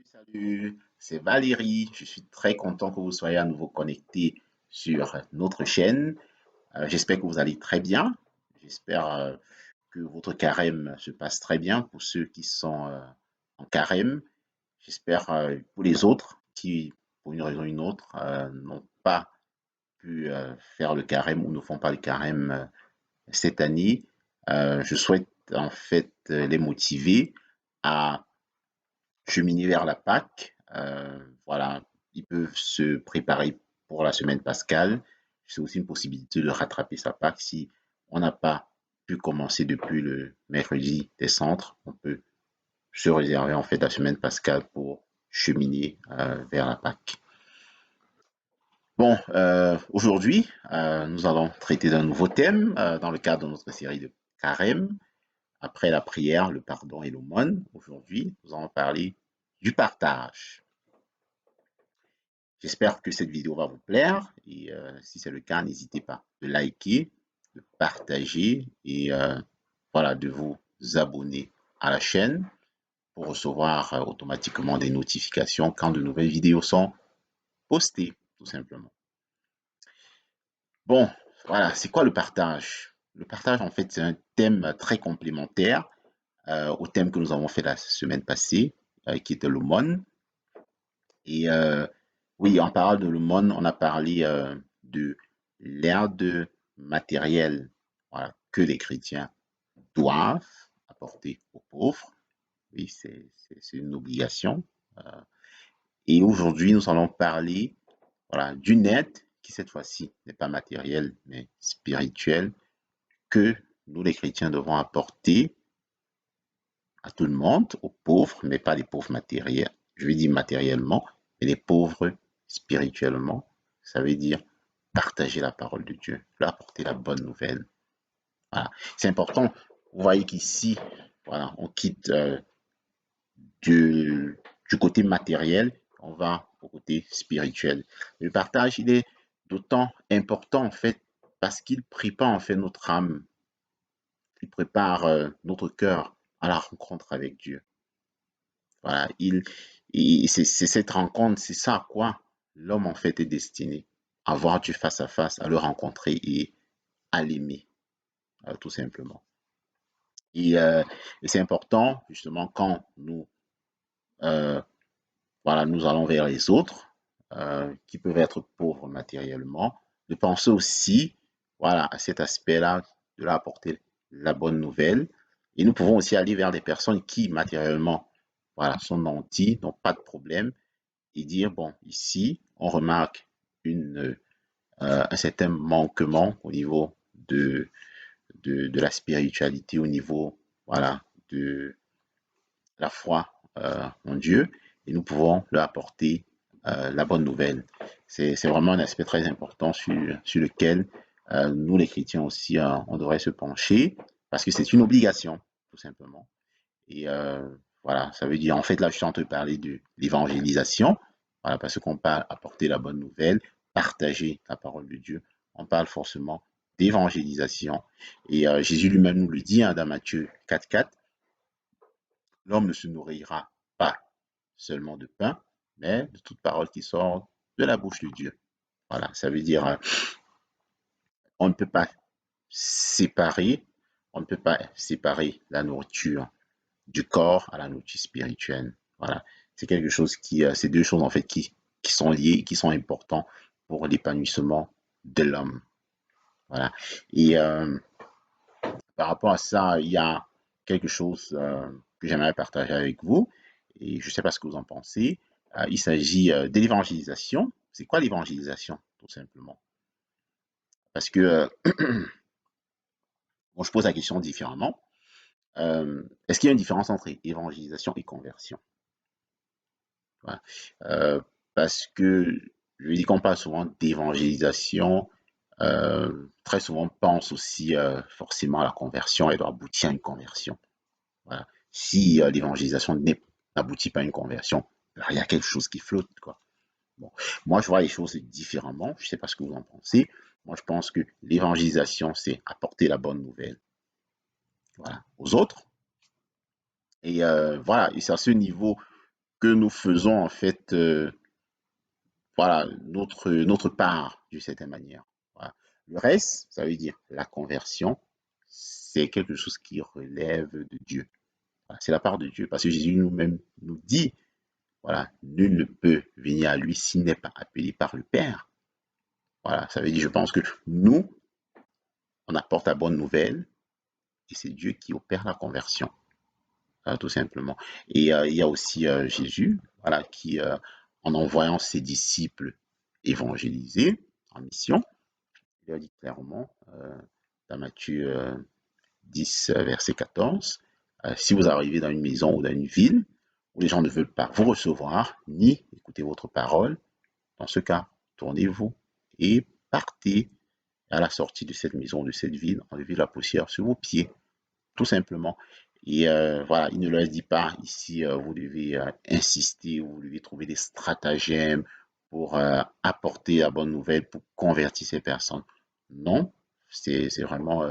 Salut, c'est Valérie. Je suis très content que vous soyez à nouveau connectés sur notre chaîne. J'espère que vous allez très bien. J'espère que votre carême se passe très bien pour ceux qui sont en carême. J'espère pour les autres qui, pour une raison ou une autre, n'ont pas pu faire le carême ou ne font pas le carême cette année. Je souhaite en fait les motiver à cheminer vers la Pâque. Voilà, ils peuvent se préparer pour la semaine pascale. C'est aussi une possibilité de rattraper sa Pâque. Si on n'a pas pu commencer depuis le mercredi des centres, on peut se réserver en fait la semaine pascale pour cheminer vers la Pâque. Bon, aujourd'hui, nous allons traiter d'un nouveau thème dans le cadre de notre série de carême. Après la prière, le pardon et l'aumône, aujourd'hui, nous allons parler du partage. J'espère que cette vidéo va vous plaire et si c'est le cas, n'hésitez pas de liker, de partager et voilà, de vous abonner à la chaîne pour recevoir automatiquement des notifications quand de nouvelles vidéos sont postées, tout simplement. Bon, voilà, c'est quoi le partage? Le partage, en fait, c'est un thème très complémentaire au thème que nous avons fait la semaine passée, qui était l'aumône. Et oui, en parlant de l'aumône, on a parlé de l'aide matérielle, voilà, que les chrétiens doivent apporter aux pauvres. Oui, c'est une obligation. Euh, et aujourd'hui, nous allons parler, voilà, d'une aide qui, cette fois-ci, n'est pas matérielle, mais spirituelle, que nous, les chrétiens, devons apporter à tout le monde, aux pauvres, mais pas les pauvres matériels. Je vais dire matériellement, mais les pauvres spirituellement. Ça veut dire partager la parole de Dieu, leur apporter la bonne nouvelle. Voilà. C'est important. Vous voyez qu'ici, voilà, on quitte du, du côté matériel, on va au côté spirituel. Le partage, il est d'autant important en fait parce qu'il prépare en fait notre âme, il prépare notre cœur à la rencontre avec Dieu. Voilà, c'est cette rencontre, c'est ça à quoi l'homme en fait est destiné, à voir Dieu face à face, à le rencontrer et à l'aimer, tout simplement. Et, euh, et c'est important justement quand nous, euh, voilà, nous allons vers les autres qui peuvent être pauvres matériellement, de penser aussi, voilà, à cet aspect-là, de leur apporter la bonne nouvelle. Et nous pouvons aussi aller vers des personnes qui matériellement, voilà, sont nantis, n'ont pas de problème et dire, bon, ici, on remarque un certain manquement au niveau de la spiritualité, au niveau voilà, de la foi en Dieu, et nous pouvons leur apporter la bonne nouvelle. C'est vraiment un aspect très important sur lequel nous, les chrétiens aussi, on devrait se pencher, parce que c'est une obligation, tout simplement. Et voilà, ça veut dire, en fait, là, je suis en train de parler de l'évangélisation, voilà, parce qu'on parle apporter la bonne nouvelle, partager la parole de Dieu. On parle forcément d'évangélisation. Et Jésus lui-même nous le dit hein, dans Matthieu 4,4, l'homme ne se nourrira pas seulement de pain, mais de toute parole qui sort de la bouche de Dieu. Voilà, ça veut dire, on ne peut pas séparer, on ne peut pas séparer la nourriture du corps à la nourriture spirituelle. Voilà. C'est quelque chose c'est deux choses en fait qui sont liées, qui sont importants pour l'épanouissement de l'homme. Voilà. Et par rapport à ça, il y a quelque chose que j'aimerais partager avec vous. Et je ne sais pas ce que vous en pensez. Il s'agit de l'évangélisation. C'est quoi l'évangélisation, tout simplement? Parce que, bon, je pose la question différemment. Est-ce qu'il y a une différence entre évangélisation et conversion? Voilà. Parce que je dis qu'on parle souvent d'évangélisation, très souvent on pense aussi forcément à la conversion, elle doit aboutir à une conversion. Voilà. Si l'évangélisation n'aboutit pas à une conversion, il y a quelque chose qui flotte, quoi. Bon. Moi, je vois les choses différemment. Je ne sais pas ce que vous en pensez. Moi, je pense que l'évangélisation, c'est apporter la bonne nouvelle, voilà, aux autres. Et voilà, et c'est à ce niveau que nous faisons en fait, voilà, notre part d'une certaine manière. Voilà. Le reste, ça veut dire la conversion, c'est quelque chose qui relève de Dieu. Voilà, c'est la part de Dieu, parce que Jésus nous-même nous dit, voilà, nul ne peut venir à lui s'il n'est pas appelé par le Père. Voilà, ça veut dire, je pense que nous, on apporte la bonne nouvelle et c'est Dieu qui opère la conversion, tout simplement. Et il y a aussi Jésus, voilà, qui, en envoyant ses disciples évangéliser en mission, il a dit clairement dans Matthieu 10, verset 14, si vous arrivez dans une maison ou dans une ville où les gens ne veulent pas vous recevoir ni écouter votre parole, dans ce cas, tournez-vous et partez à la sortie de cette maison, de cette ville, enlevez la poussière sur vos pieds, tout simplement. Et voilà, il ne leur dit pas ici, vous devez insister, vous devez trouver des stratagèmes pour apporter la bonne nouvelle, pour convertir ces personnes. Non, c'est vraiment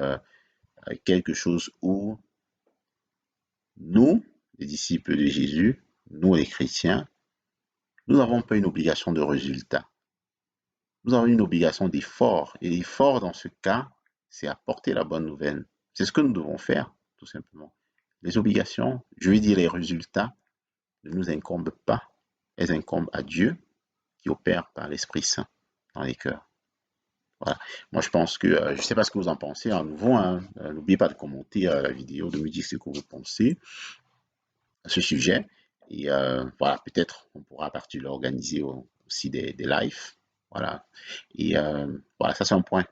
quelque chose où nous, les disciples de Jésus, nous les chrétiens, nous n'avons pas une obligation de résultat. Nous avons une obligation d'effort. Et l'effort, dans ce cas, c'est apporter la bonne nouvelle. C'est ce que nous devons faire, tout simplement. Les obligations, je veux dire les résultats, ne nous incombent pas. Elles incombent à Dieu qui opère par l'Esprit Saint dans les cœurs. Voilà. Moi, je pense que, je ne sais pas ce que vous en pensez à nouveau, hein. N'oubliez pas de commenter la vidéo, de me dire ce que vous pensez à ce sujet. Et voilà, peut-être on pourra à partir de là organiser aussi des lives. Voilà. Et voilà, ça c'est un point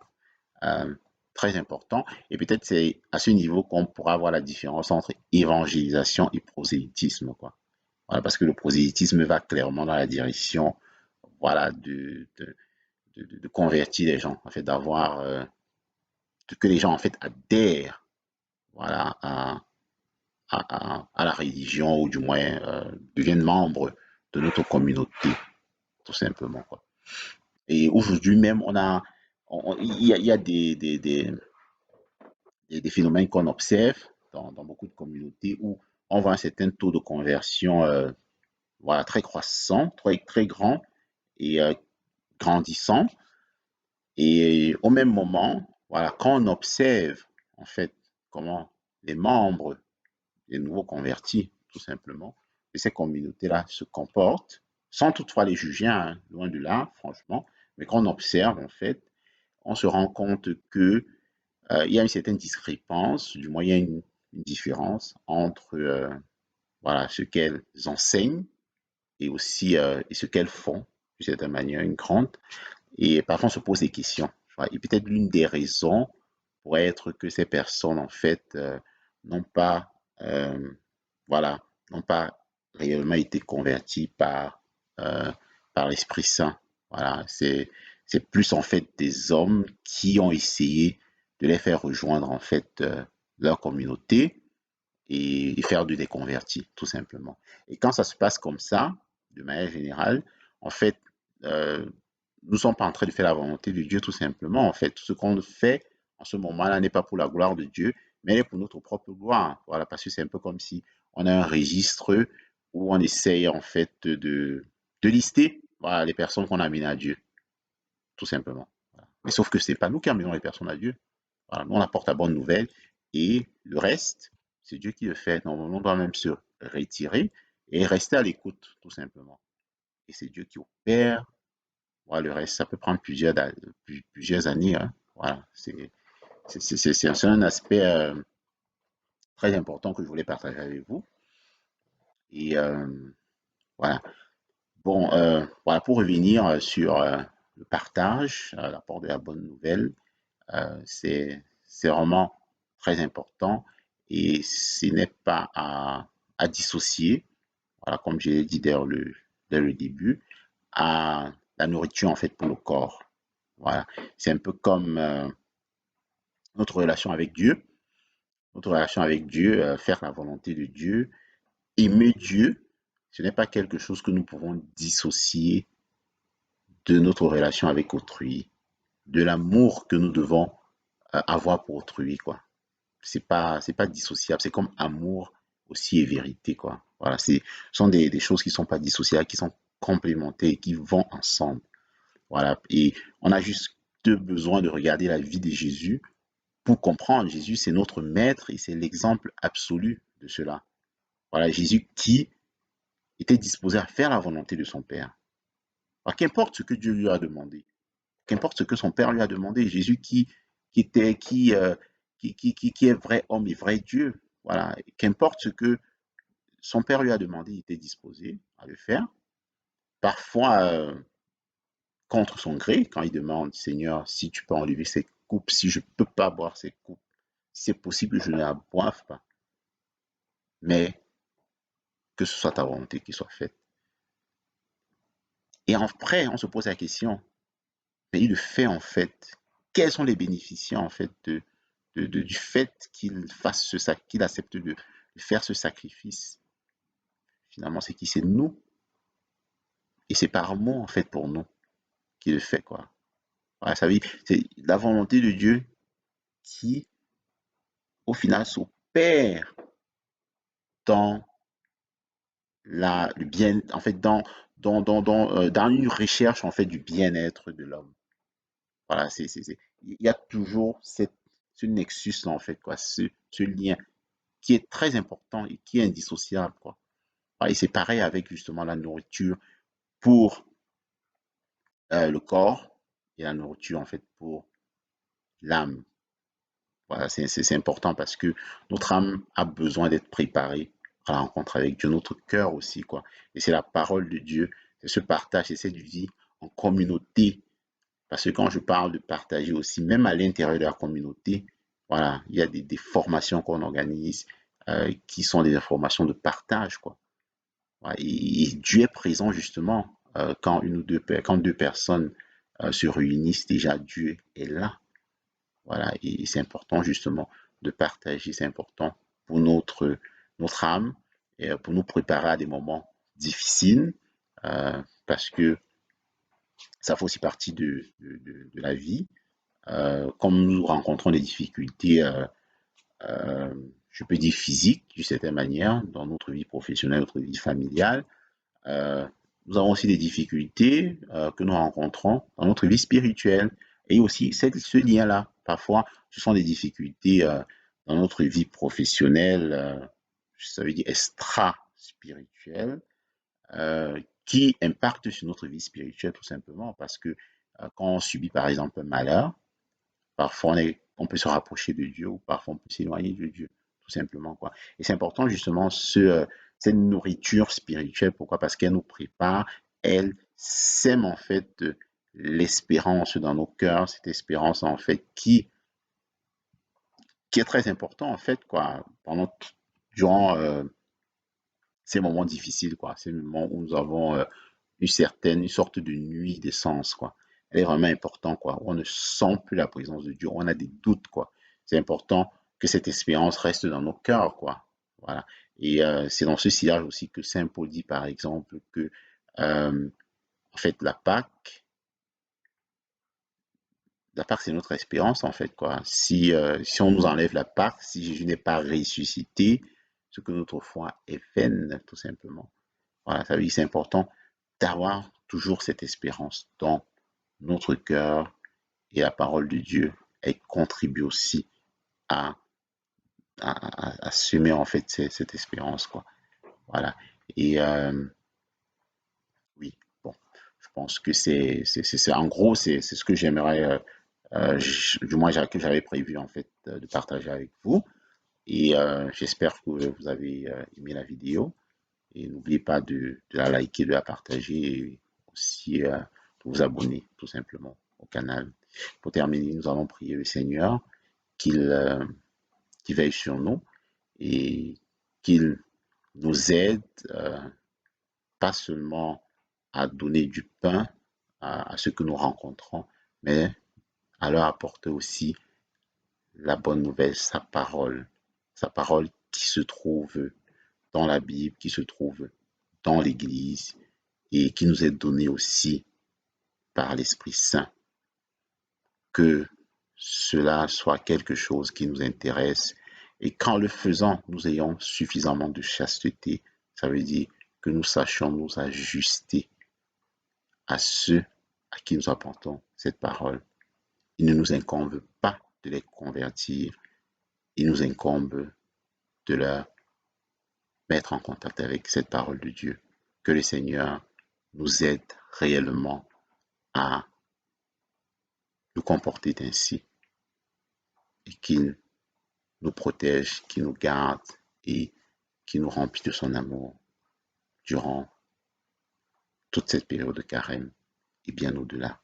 euh, très important. Et peut-être c'est à ce niveau qu'on pourra voir la différence entre évangélisation et prosélytisme, quoi. Voilà, parce que le prosélytisme va clairement dans la direction, voilà, de convertir les gens, en fait, d'avoir, que les gens, en fait, adhèrent, voilà, à la religion, ou du moins deviennent membres de notre communauté, tout simplement, quoi. Et aujourd'hui même, il y a des phénomènes qu'on observe dans beaucoup de communautés où on voit un certain taux de conversion voilà, très croissant, très grand et grandissant. Et au même moment, voilà, quand on observe en fait comment les membres, les nouveaux convertis, tout simplement, de ces communautés-là se comportent, sans toutefois les juger, hein, loin de là, franchement, mais quand on observe en fait, on se rend compte que il y a une certaine discrépance, du moins il y a une différence entre voilà, ce qu'elles enseignent et aussi et ce qu'elles font, de certaine manière, une grande. Et parfois on se pose des questions. Et peut-être l'une des raisons pourrait être que ces personnes, en fait, n'ont pas, euh, voilà, n'ont pas réellement été converties euh, par l'Esprit Saint. Voilà, c'est plus en fait des hommes qui ont essayé de les faire rejoindre en fait leur communauté et faire de des convertis, tout simplement. Et quand ça se passe comme ça, de manière générale, en fait, euh, nous ne sommes pas en train de faire la volonté de Dieu, tout simplement. En fait, tout ce qu'on fait en ce moment-là n'est pas pour la gloire de Dieu, mais pour notre propre gloire. Voilà, parce que c'est un peu comme si on a un registre où on essaye en fait de lister, voilà, les personnes qu'on amène à Dieu, tout simplement. Voilà. Mais sauf que ce n'est pas nous qui amenons les personnes à Dieu. Voilà, nous, on apporte la bonne nouvelle et le reste, c'est Dieu qui le fait. Normalement, on doit même se retirer et rester à l'écoute, tout simplement. Et c'est Dieu qui opère. Voilà, le reste, ça peut prendre plusieurs années, hein. Voilà, c'est un aspect très important que je voulais partager avec vous. Et voilà. Bon, voilà, pour revenir sur le partage, l'apport de la bonne nouvelle, c'est vraiment très important et ce n'est pas à dissocier, voilà, comme je l'ai dit dès le début, à la nourriture en fait pour le corps. Voilà, c'est un peu comme notre relation avec Dieu. Notre relation avec Dieu, faire la volonté de Dieu, aimer Dieu, ce n'est pas quelque chose que nous pouvons dissocier de notre relation avec autrui, de l'amour que nous devons avoir pour autrui, quoi. C'est pas dissociable. C'est comme amour aussi est vérité, quoi. Voilà, ce sont des choses qui ne sont pas dissociables, qui sont complémentaires, qui vont ensemble. Voilà, et on a juste besoin de regarder la vie de Jésus pour comprendre. Jésus, c'est notre maître et c'est l'exemple absolu de cela. Voilà, Jésus qui était disposé à faire la volonté de son Père. Alors, qu'importe ce que Dieu lui a demandé, qu'importe ce que son Père lui a demandé, Jésus qui était, qui est vrai homme et vrai Dieu, voilà, qu'importe ce que son Père lui a demandé, il était disposé à le faire. Parfois, contre son gré, quand il demande, Seigneur, si tu peux enlever cette coupe, si je ne peux pas boire cette coupe, si c'est possible, je ne la boive pas. Mais que ce soit ta volonté qui soit faite. Et après, on se pose la question, mais il le fait en fait. Quels sont les bénéficiaires en fait du fait qu'il fasse qu'il accepte de faire ce sacrifice? Finalement, c'est qui? C'est nous. Et c'est par amour en fait pour nous qu'il le fait, quoi. Voilà, ça veut dire, c'est la volonté de Dieu qui, au final, s'opère dans le bien, en fait, dans une recherche en fait du bien-être de l'homme. Voilà, il y a toujours ce nexus là, en fait, quoi, ce lien qui est très important et qui est indissociable, quoi. Voilà, et c'est pareil avec justement la nourriture pour le corps et la nourriture en fait pour l'âme. Voilà, c'est important parce que notre âme a besoin d'être préparée à la rencontre avec Dieu, notre cœur aussi, quoi. Et c'est la parole de Dieu, c'est ce partage, c'est cette vie en communauté. Parce que quand je parle de partager aussi, même à l'intérieur de la communauté, voilà, il y a des formations qu'on organise qui sont des formations de partage, quoi. Voilà, et Dieu est présent justement quand quand deux personnes se réunissent, déjà Dieu est là. Voilà, et c'est important justement de partager, c'est important pour notre âme et pour nous préparer à des moments difficiles parce que ça fait aussi partie de la vie. Comme nous rencontrons des difficultés, euh, je peux dire physiques d'une certaine manière, dans notre vie professionnelle, notre vie familiale, euh, nous avons aussi des difficultés que nous rencontrons dans notre vie spirituelle et aussi ce lien-là. Parfois, ce sont des difficultés dans notre vie professionnelle, ça veut dire extra-spirituelle, qui impactent sur notre vie spirituelle tout simplement parce que quand on subit par exemple un malheur, parfois on peut se rapprocher de Dieu ou parfois on peut s'éloigner de Dieu, tout simplement, quoi. Et c'est important justement cette nourriture spirituelle. Pourquoi? Parce qu'elle nous prépare, elle sème en fait l'espérance dans nos cœurs, cette espérance en fait qui est très important en fait, quoi, durant ces moments difficiles, quoi, ces moments où nous avons une sorte de nuit d'essence, quoi. Elle est vraiment importante, quoi. On ne sent plus la présence de Dieu, on a des doutes, quoi. C'est important que cette espérance reste dans nos cœurs, quoi. Voilà. Et c'est dans ce sillage aussi que Saint Paul dit, par exemple, que euh, en fait, la Pâque, c'est notre espérance, en fait, quoi. Si on nous enlève la Pâque, si Jésus n'est pas ressuscité, ce que notre foi est vaine, tout simplement. Voilà, ça veut dire que c'est important d'avoir toujours cette espérance dans notre cœur et la parole de Dieu, elle contribue aussi à, à semer en fait cette espérance, quoi. Voilà. Et oui, bon, je pense que en gros, c'est ce que j'aimerais, du moins que j'avais prévu en fait de partager avec vous. Et j'espère que vous avez aimé la vidéo. Et n'oubliez pas de la liker, de la partager et aussi de vous abonner tout simplement au canal. Pour terminer, nous allons prier le Seigneur qu'il qu'il veille sur nous et qu'il nous aide pas seulement à donner du pain à ceux que nous rencontrons, mais à leur apporter aussi la bonne nouvelle, sa parole qui se trouve dans la Bible, qui se trouve dans l'Église et qui nous est donnée aussi par l'Esprit Saint. Que cela soit quelque chose qui nous intéresse Et qu'en le faisant, nous ayons suffisamment de chasteté. Ça veut dire que nous sachions nous ajuster à ceux à qui nous apportons cette parole. Il ne nous incombe pas de les convertir, il nous incombe de leur mettre en contact avec cette parole de Dieu. Que le Seigneur nous aide réellement à nous comporter ainsi et qu'il nous protège, qu'il nous garde et qu'il nous remplit de son amour durant toute cette période de carême et bien au-delà.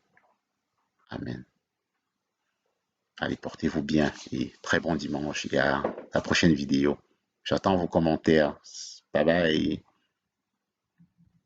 Amen. Allez, portez-vous bien et très bon dimanche et à la prochaine vidéo. J'attends vos commentaires. Bye bye.